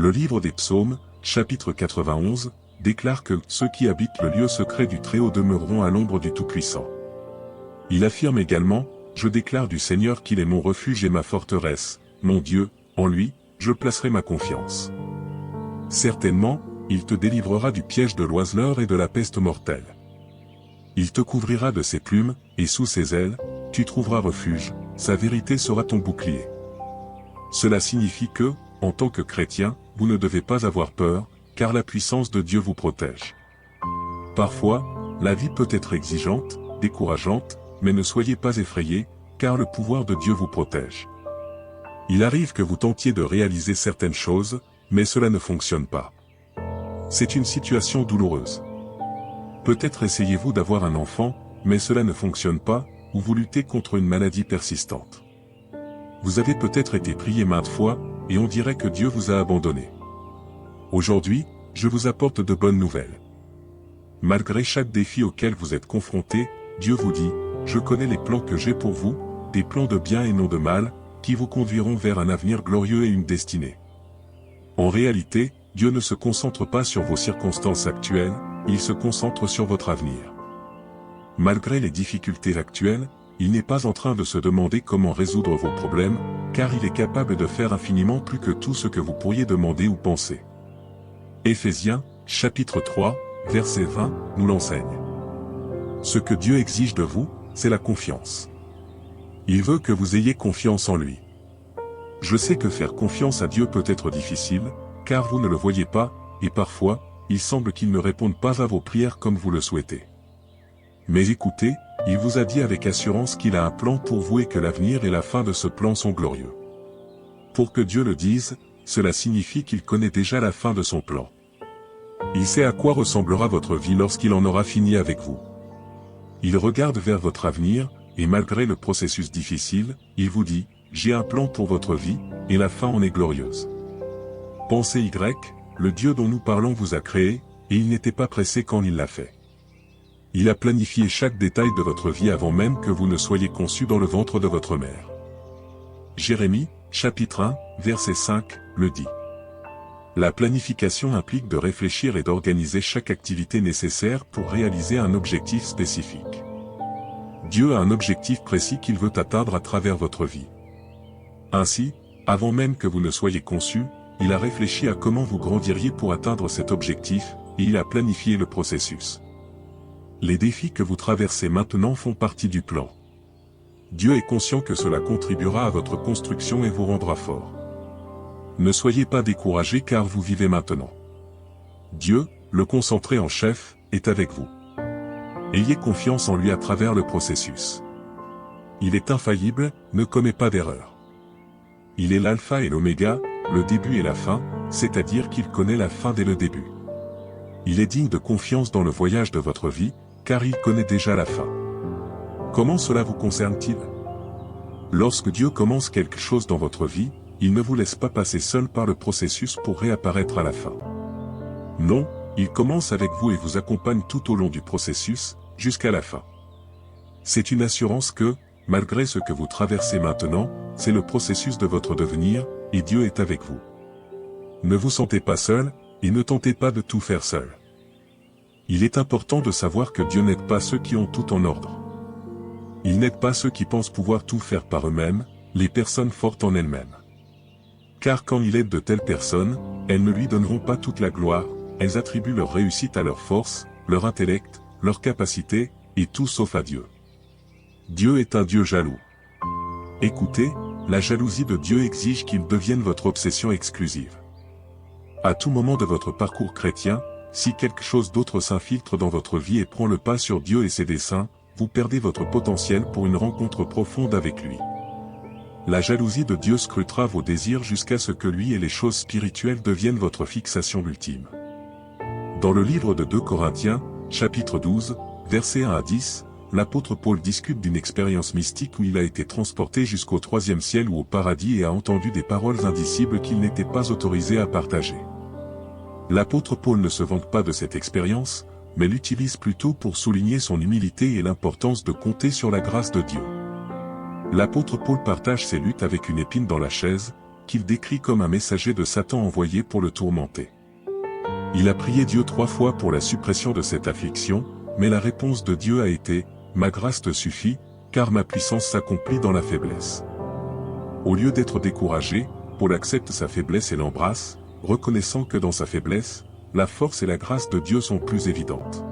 Le livre des Psaumes, chapitre 91, déclare que ceux qui habitent le lieu secret du Très-Haut demeureront à l'ombre du Tout-Puissant. Il affirme également, « Je déclare du Seigneur qu'il est mon refuge et ma forteresse, mon Dieu, en lui, je placerai ma confiance. » Certainement, il te délivrera du piège de l'oiseleur et de la peste mortelle. Il te couvrira de ses plumes, et sous ses ailes, tu trouveras refuge, sa vérité sera ton bouclier. Cela signifie que, en tant que chrétien, vous ne devez pas avoir peur, car la puissance de Dieu vous protège. Parfois, la vie peut être exigeante, décourageante, mais ne soyez pas effrayés, car le pouvoir de Dieu vous protège. Il arrive que vous tentiez de réaliser certaines choses, mais cela ne fonctionne pas. C'est une situation douloureuse. Peut-être essayez-vous d'avoir un enfant, mais cela ne fonctionne pas, ou vous luttez contre une maladie persistante. Vous avez peut-être été prié maintes fois, et on dirait que Dieu vous a abandonné. Aujourd'hui, je vous apporte de bonnes nouvelles. Malgré chaque défi auquel vous êtes confronté, Dieu vous dit, « Je connais les plans que j'ai pour vous, des plans de bien et non de mal, qui vous conduiront vers un avenir glorieux et une destinée. » En réalité, Dieu ne se concentre pas sur vos circonstances actuelles, il se concentre sur votre avenir. Malgré les difficultés actuelles, il n'est pas en train de se demander comment résoudre vos problèmes, car il est capable de faire infiniment plus que tout ce que vous pourriez demander ou penser. Éphésiens, chapitre 3, verset 20, nous l'enseigne. Ce que Dieu exige de vous, c'est la confiance. Il veut que vous ayez confiance en lui. Je sais que faire confiance à Dieu peut être difficile, car vous ne le voyez pas, et parfois, il semble qu'il ne réponde pas à vos prières comme vous le souhaitez. Mais écoutez, il vous a dit avec assurance qu'il a un plan pour vous et que l'avenir et la fin de ce plan sont glorieux. Pour que Dieu le dise, cela signifie qu'il connaît déjà la fin de son plan. Il sait à quoi ressemblera votre vie lorsqu'il en aura fini avec vous. Il regarde vers votre avenir, et malgré le processus difficile, il vous dit, « J'ai un plan pour votre vie, et la fin en est glorieuse. » Pensez Y, le Dieu dont nous parlons vous a créé, et il n'était pas pressé quand il l'a fait. Il a planifié chaque détail de votre vie avant même que vous ne soyez conçus dans le ventre de votre mère. Jérémie, chapitre 1, verset 5, le dit. La planification implique de réfléchir et d'organiser chaque activité nécessaire pour réaliser un objectif spécifique. Dieu a un objectif précis qu'il veut atteindre à travers votre vie. Ainsi, avant même que vous ne soyez conçus, il a réfléchi à comment vous grandiriez pour atteindre cet objectif, et il a planifié le processus. Les défis que vous traversez maintenant font partie du plan. Dieu est conscient que cela contribuera à votre construction et vous rendra fort. Ne soyez pas découragés car vous vivez maintenant. Dieu, le concentré en chef, est avec vous. Ayez confiance en lui à travers le processus. Il est infaillible, ne commet pas d'erreur. Il est l'alpha et l'oméga, le début et la fin, c'est-à-dire qu'il connaît la fin dès le début. Il est digne de confiance dans le voyage de votre vie, car il connaît déjà la fin. Comment cela vous concerne-t-il? Lorsque Dieu commence quelque chose dans votre vie, il ne vous laisse pas passer seul par le processus pour réapparaître à la fin. Non, il commence avec vous et vous accompagne tout au long du processus, jusqu'à la fin. C'est une assurance que, malgré ce que vous traversez maintenant, c'est le processus de votre devenir, et Dieu est avec vous. Ne vous sentez pas seul, et ne tentez pas de tout faire seul. Il est important de savoir que Dieu n'aide pas ceux qui ont tout en ordre. Il n'aide pas ceux qui pensent pouvoir tout faire par eux-mêmes, les personnes fortes en elles-mêmes. Car quand il aide de telles personnes, elles ne lui donneront pas toute la gloire, elles attribuent leur réussite à leur force, leur intellect, leur capacité, et tout sauf à Dieu. Dieu est un Dieu jaloux. Écoutez, la jalousie de Dieu exige qu'il devienne votre obsession exclusive. À tout moment de votre parcours chrétien, si quelque chose d'autre s'infiltre dans votre vie et prend le pas sur Dieu et ses desseins, vous perdez votre potentiel pour une rencontre profonde avec lui. La jalousie de Dieu scrutera vos désirs jusqu'à ce que lui et les choses spirituelles deviennent votre fixation ultime. Dans le livre de 2 Corinthiens, chapitre 12, versets 1 à 10, l'apôtre Paul discute d'une expérience mystique où il a été transporté jusqu'au 3e ciel ou au paradis et a entendu des paroles indicibles qu'il n'était pas autorisé à partager. L'apôtre Paul ne se vante pas de cette expérience, mais l'utilise plutôt pour souligner son humilité et l'importance de compter sur la grâce de Dieu. L'apôtre Paul partage ses luttes avec une épine dans la chaise, qu'il décrit comme un messager de Satan envoyé pour le tourmenter. Il a prié Dieu 3 fois pour la suppression de cette affliction, mais la réponse de Dieu a été « Ma grâce te suffit, car ma puissance s'accomplit dans la faiblesse ». Au lieu d'être découragé, Paul accepte sa faiblesse et l'embrasse, reconnaissant que dans sa faiblesse, la force et la grâce de Dieu sont plus évidentes.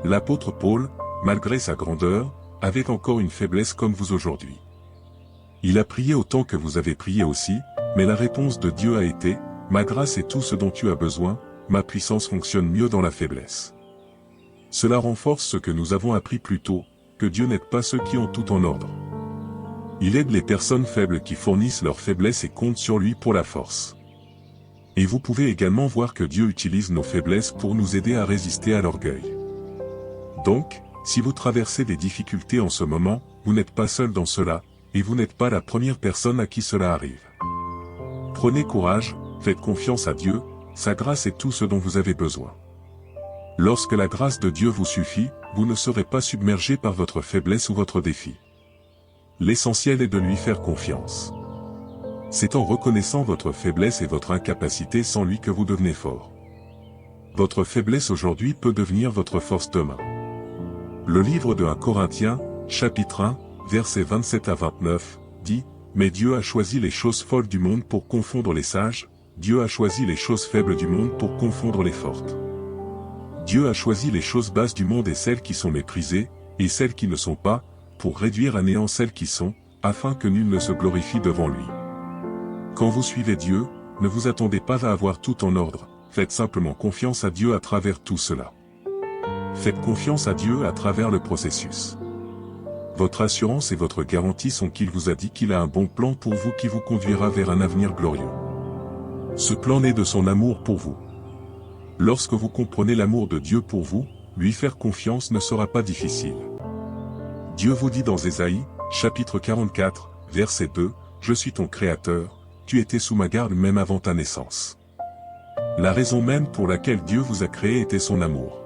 L'apôtre Paul, malgré sa grandeur, avait encore une faiblesse comme vous aujourd'hui. Il a prié autant que vous avez prié aussi, mais la réponse de Dieu a été « Ma grâce est tout ce dont tu as besoin, ma puissance fonctionne mieux dans la faiblesse ». Cela renforce ce que nous avons appris plus tôt, que Dieu n'aide pas ceux qui ont tout en ordre. Il aide les personnes faibles qui fournissent leur faiblesse et comptent sur lui pour la force. Et vous pouvez également voir que Dieu utilise nos faiblesses pour nous aider à résister à l'orgueil. Donc, si vous traversez des difficultés en ce moment, vous n'êtes pas seul dans cela, et vous n'êtes pas la première personne à qui cela arrive. Prenez courage, faites confiance à Dieu, sa grâce est tout ce dont vous avez besoin. Lorsque la grâce de Dieu vous suffit, vous ne serez pas submergé par votre faiblesse ou votre défi. L'essentiel est de lui faire confiance. C'est en reconnaissant votre faiblesse et votre incapacité sans lui que vous devenez fort. Votre faiblesse aujourd'hui peut devenir votre force demain. Le livre de 1 Corinthiens, chapitre 1, versets 27 à 29, dit « Mais Dieu a choisi les choses folles du monde pour confondre les sages, Dieu a choisi les choses faibles du monde pour confondre les fortes. Dieu a choisi les choses basses du monde et celles qui sont méprisées, et celles qui ne sont pas, pour réduire à néant celles qui sont, afin que nul ne se glorifie devant lui. » Quand vous suivez Dieu, ne vous attendez pas à avoir tout en ordre, faites simplement confiance à Dieu à travers tout cela. Faites confiance à Dieu à travers le processus. Votre assurance et votre garantie sont qu'il vous a dit qu'il a un bon plan pour vous qui vous conduira vers un avenir glorieux. Ce plan naît de son amour pour vous. Lorsque vous comprenez l'amour de Dieu pour vous, lui faire confiance ne sera pas difficile. Dieu vous dit dans Ésaïe, chapitre 44, verset 2, « Je suis ton Créateur, tu étais sous ma garde même avant ta naissance. » La raison même pour laquelle Dieu vous a créé était son amour.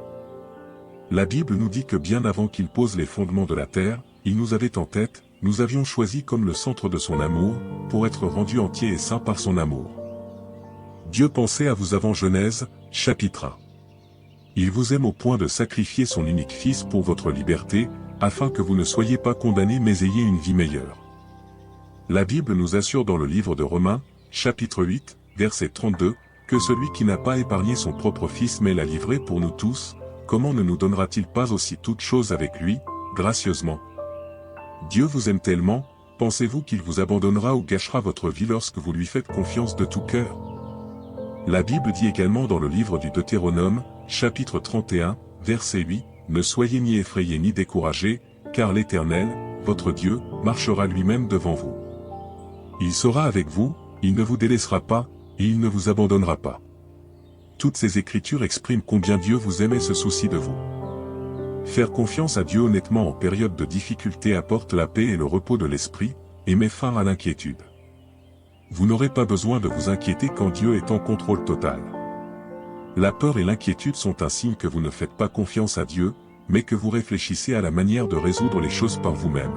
La Bible nous dit que bien avant qu'il pose les fondements de la terre, il nous avait en tête, nous avions choisi comme le centre de son amour, pour être rendus entiers et saints par son amour. Dieu pensait à vous avant Genèse, chapitre 1. Il vous aime au point de sacrifier son unique Fils pour votre liberté, afin que vous ne soyez pas condamnés mais ayez une vie meilleure. La Bible nous assure dans le livre de Romains, chapitre 8, verset 32, que celui qui n'a pas épargné son propre Fils mais l'a livré pour nous tous, comment ne nous donnera-t-il pas aussi toutes choses avec lui, gracieusement? Dieu vous aime tellement, pensez-vous qu'il vous abandonnera ou gâchera votre vie lorsque vous lui faites confiance de tout cœur? La Bible dit également dans le livre du Deutéronome, chapitre 31, verset 8, « Ne soyez ni effrayés ni découragés, car l'Éternel, votre Dieu, marchera lui-même devant vous. Il sera avec vous, il ne vous délaissera pas, et il ne vous abandonnera pas. » Toutes ces écritures expriment combien Dieu vous aime et se soucie de vous. Faire confiance à Dieu honnêtement en période de difficulté apporte la paix et le repos de l'esprit, et met fin à l'inquiétude. Vous n'aurez pas besoin de vous inquiéter quand Dieu est en contrôle total. La peur et l'inquiétude sont un signe que vous ne faites pas confiance à Dieu, mais que vous réfléchissez à la manière de résoudre les choses par vous-même.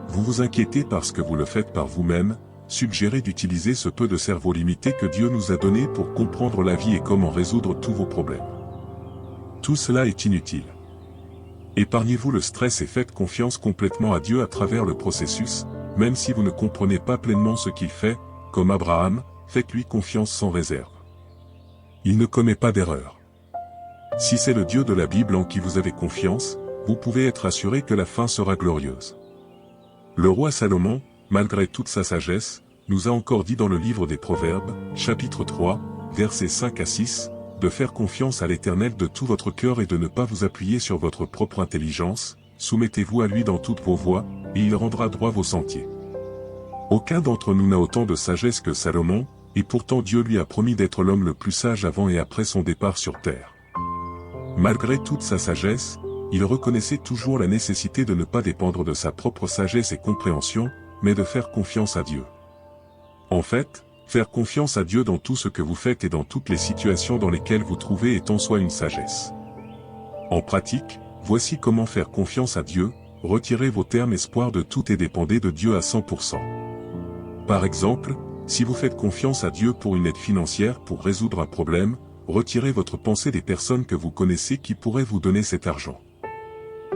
Vous vous inquiétez parce que vous le faites par vous-même, suggérez d'utiliser ce peu de cerveau limité que Dieu nous a donné pour comprendre la vie et comment résoudre tous vos problèmes. Tout cela est inutile. Épargnez-vous le stress et faites confiance complètement à Dieu à travers le processus, même si vous ne comprenez pas pleinement ce qu'il fait, comme Abraham, faites-lui confiance sans réserve. Il ne commet pas d'erreur. Si c'est le Dieu de la Bible en qui vous avez confiance, vous pouvez être assuré que la fin sera glorieuse. Le roi Salomon, malgré toute sa sagesse, nous a encore dit dans le livre des Proverbes, chapitre 3, versets 5 à 6, de faire confiance à l'Éternel de tout votre cœur et de ne pas vous appuyer sur votre propre intelligence, soumettez-vous à lui dans toutes vos voies, et il rendra droit vos sentiers. Aucun d'entre nous n'a autant de sagesse que Salomon, et pourtant Dieu lui a promis d'être l'homme le plus sage avant et après son départ sur terre. Malgré toute sa sagesse, il reconnaissait toujours la nécessité de ne pas dépendre de sa propre sagesse et compréhension, mais de faire confiance à Dieu. En fait, faire confiance à Dieu dans tout ce que vous faites et dans toutes les situations dans lesquelles vous trouvez est en soi une sagesse. En pratique, voici comment faire confiance à Dieu, retirez vos termes espoirs de tout et dépendez de Dieu à 100%. Par exemple, si vous faites confiance à Dieu pour une aide financière pour résoudre un problème, retirez votre pensée des personnes que vous connaissez qui pourraient vous donner cet argent.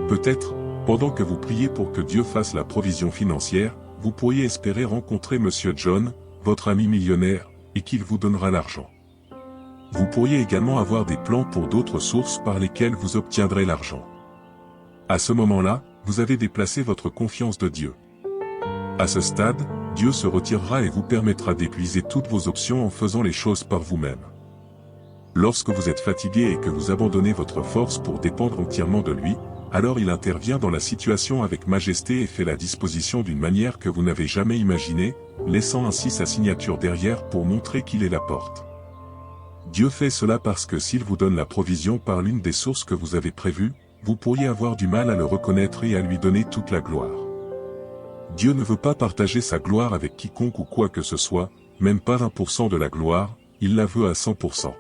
Peut-être, pendant que vous priez pour que Dieu fasse la provision financière, vous pourriez espérer rencontrer Monsieur John, votre ami millionnaire, et qu'il vous donnera l'argent. Vous pourriez également avoir des plans pour d'autres sources par lesquelles vous obtiendrez l'argent. À ce moment-là, vous avez déplacé votre confiance de Dieu. À ce stade, Dieu se retirera et vous permettra d'épuiser toutes vos options en faisant les choses par vous-même. Lorsque vous êtes fatigué et que vous abandonnez votre force pour dépendre entièrement de lui, alors il intervient dans la situation avec majesté et fait la disposition d'une manière que vous n'avez jamais imaginée, laissant ainsi sa signature derrière pour montrer qu'il est la porte. Dieu fait cela parce que s'il vous donne la provision par l'une des sources que vous avez prévues, vous pourriez avoir du mal à le reconnaître et à lui donner toute la gloire. Dieu ne veut pas partager sa gloire avec quiconque ou quoi que ce soit, même pas 1% de la gloire, il la veut à 100%.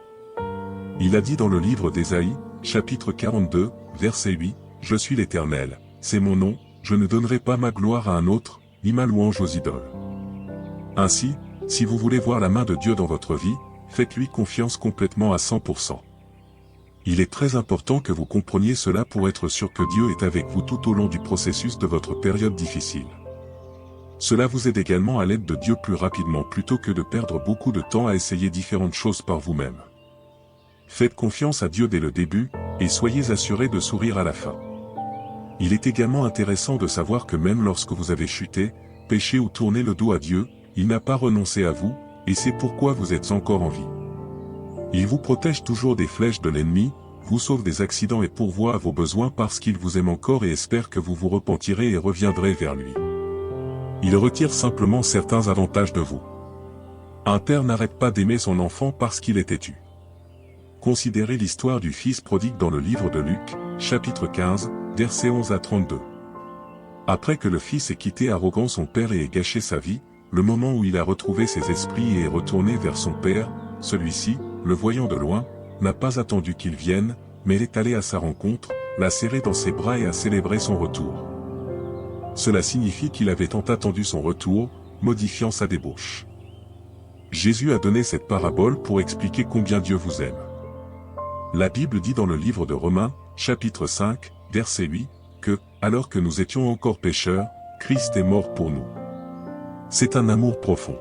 Il a dit dans le livre d'Ésaïe, chapitre 42, verset 8, « Je suis l'Éternel, c'est mon nom, je ne donnerai pas ma gloire à un autre, ni ma louange aux idoles. » Ainsi, si vous voulez voir la main de Dieu dans votre vie, faites-lui confiance complètement à 100%. Il est très important que vous compreniez cela pour être sûr que Dieu est avec vous tout au long du processus de votre période difficile. Cela vous aide également à l'aide de Dieu plus rapidement plutôt que de perdre beaucoup de temps à essayer différentes choses par vous-même. Faites confiance à Dieu dès le début, et soyez assurés de sourire à la fin. Il est également intéressant de savoir que même lorsque vous avez chuté, péché ou tourné le dos à Dieu, il n'a pas renoncé à vous, et c'est pourquoi vous êtes encore en vie. Il vous protège toujours des flèches de l'ennemi, vous sauve des accidents et pourvoit à vos besoins parce qu'il vous aime encore et espère que vous vous repentirez et reviendrez vers lui. Il retire simplement certains avantages de vous. Un père n'arrête pas d'aimer son enfant parce qu'il est têtu. Considérez l'histoire du fils prodigue dans le livre de Luc, chapitre 15, versets 11 à 32. Après que le fils ait quitté arrogant son père et ait gâché sa vie, le moment où il a retrouvé ses esprits et est retourné vers son père, celui-ci, le voyant de loin, n'a pas attendu qu'il vienne, mais est allé à sa rencontre, l'a serré dans ses bras et a célébré son retour. Cela signifie qu'il avait tant attendu son retour, modifiant sa débauche. Jésus a donné cette parabole pour expliquer combien Dieu vous aime. La Bible dit dans le livre de Romains, chapitre 5, verset 8, que, alors que nous étions encore pécheurs, Christ est mort pour nous. C'est un amour profond.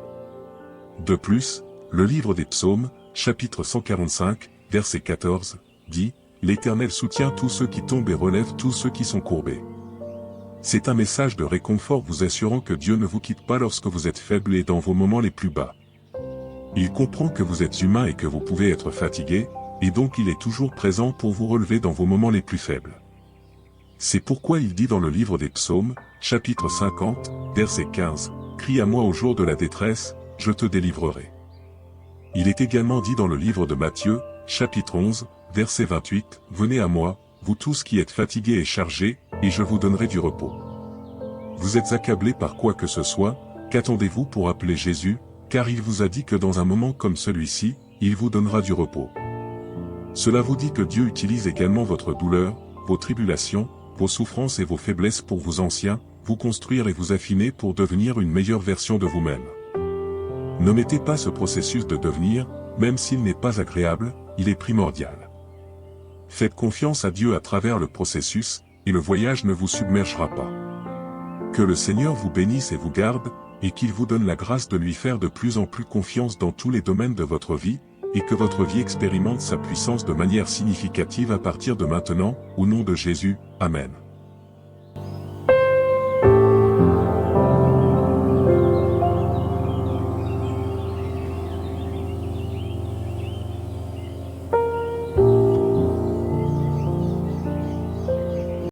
De plus, le livre des Psaumes, chapitre 145, verset 14, dit « L'Éternel soutient tous ceux qui tombent et relève tous ceux qui sont courbés. » C'est un message de réconfort vous assurant que Dieu ne vous quitte pas lorsque vous êtes faible et dans vos moments les plus bas. Il comprend que vous êtes humain et que vous pouvez être fatigué, et donc il est toujours présent pour vous relever dans vos moments les plus faibles. C'est pourquoi il dit dans le livre des Psaumes, chapitre 50, verset 15, « Crie à moi au jour de la détresse, je te délivrerai. » Il est également dit dans le livre de Matthieu, chapitre 11, verset 28, « Venez à moi, vous tous qui êtes fatigués et chargés, et je vous donnerai du repos. » Vous êtes accablés par quoi que ce soit, qu'attendez-vous pour appeler Jésus, car il vous a dit que dans un moment comme celui-ci, il vous donnera du repos. Cela vous dit que Dieu utilise également votre douleur, vos tribulations, vos souffrances et vos faiblesses pour vous anciens, vous construire et vous affiner pour devenir une meilleure version de vous-même. Ne mettez pas ce processus de devenir, même s'il n'est pas agréable, il est primordial. Faites confiance à Dieu à travers le processus, et le voyage ne vous submergera pas. Que le Seigneur vous bénisse et vous garde, et qu'il vous donne la grâce de lui faire de plus en plus confiance dans tous les domaines de votre vie, et que votre vie expérimente sa puissance de manière significative à partir de maintenant, au nom de Jésus, Amen.